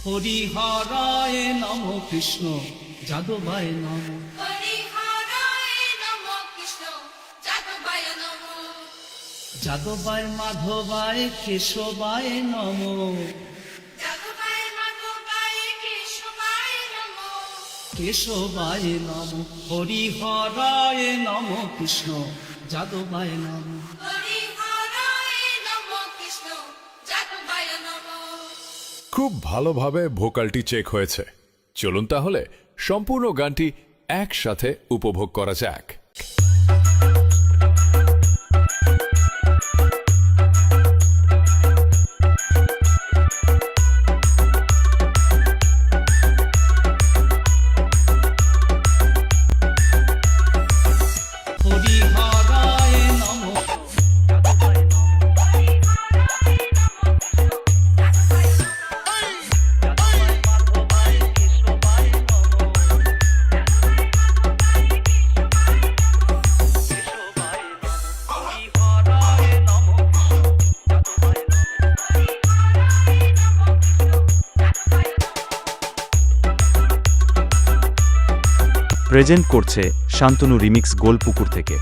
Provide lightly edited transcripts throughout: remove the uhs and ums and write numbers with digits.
হরিহরায় নম কৃষ্ণ যাদবায় নম। যাদবায় মাধবায় কেশবায় নম। কেশবায় নম। হরিহরায় নম কৃষ্ণ যাদবায় নম। খুব ভালোভাবে ভোকালটি চেক হয়েছে। চলুন তাহলে সম্পূর্ণ গানটি একসাথে উপভোগ করা যাক। হরিহরায় নম। প্রেজেন্ট করছে শান্তনু রিমিক্স গোলপুকুর থেকে।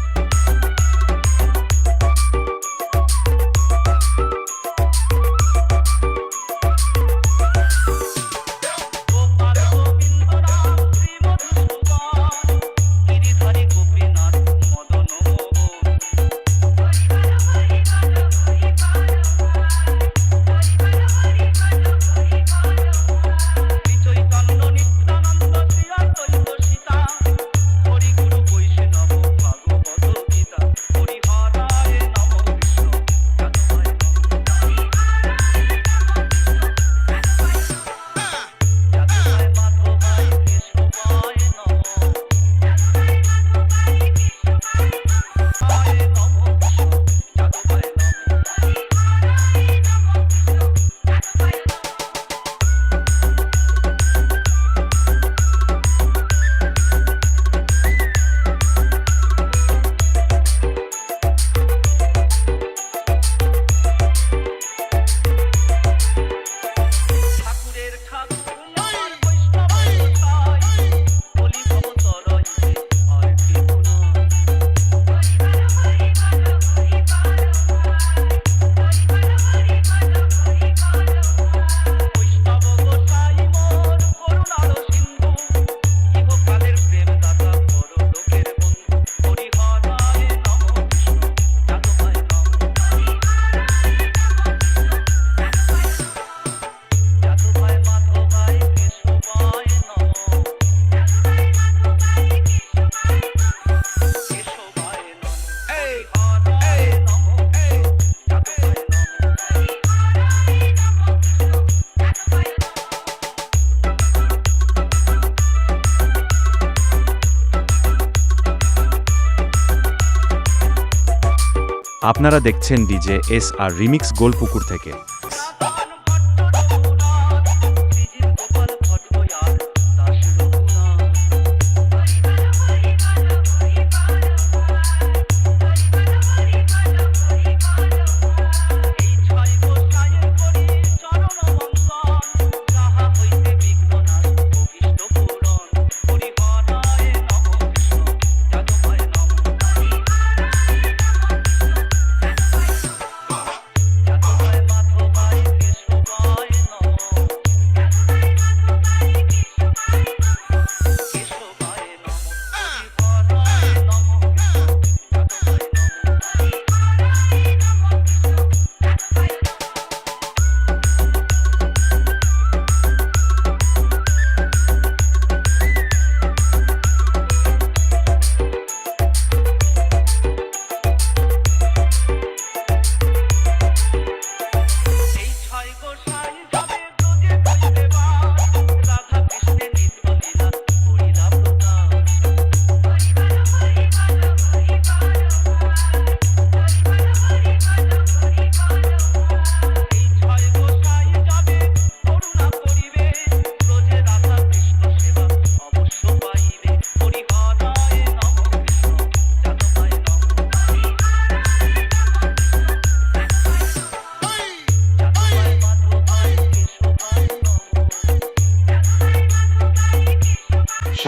আপনারা দেখছেন ডিজে এস আর রিমিক্স গোলপুকুর থেকে।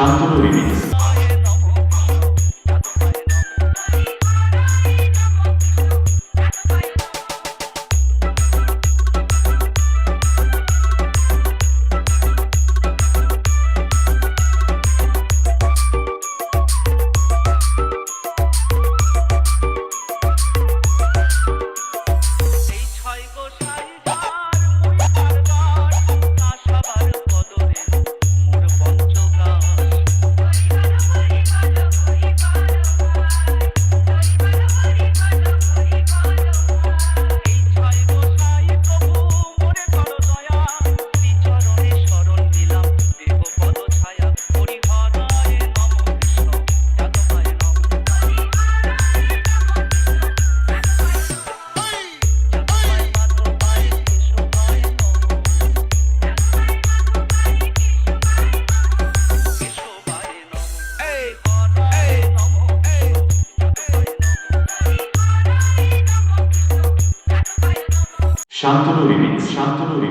শান্তনু রিমিক্স। এই ছয় গোসাই যার মুড়ি কারবার, তা সবার কদরে মোর পঞ্চগাছ। এই ছয় গোসাই প্রভু মোরে করো দয়া, শ্রীচরণে শরণ নিলাম দেব পদ ছায়া। হরিহরায় নম কৃষ্ণ যাদবায় নম। যাদবায় মাধবায় কেশবায় নম। কেশবায় নম। হরিহরায় নম কৃষ্ণ যাদবায় নম। শান্তনু রিমিক্স। শান্তনু রিমিক্স।